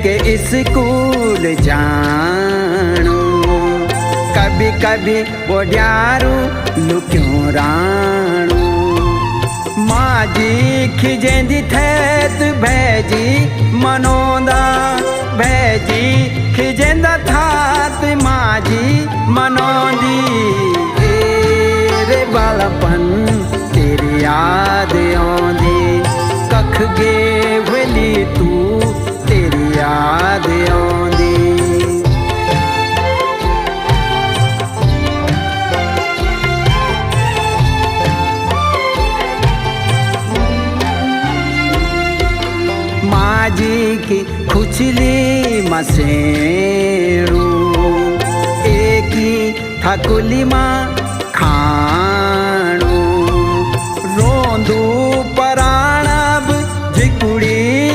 के स्कूल जाणू कभी कभी बोड्यारू लुक्यों राणू माजी खिजेंदी थैत भैजी मनोदा भैजी खिजेंदा थात माजी मनोदी रे बालपन तेरी याद आंदी कख गे वेली तू तेरी याद आंदी माजी की खुचली मसेरू एकी थकुली माँ खाणू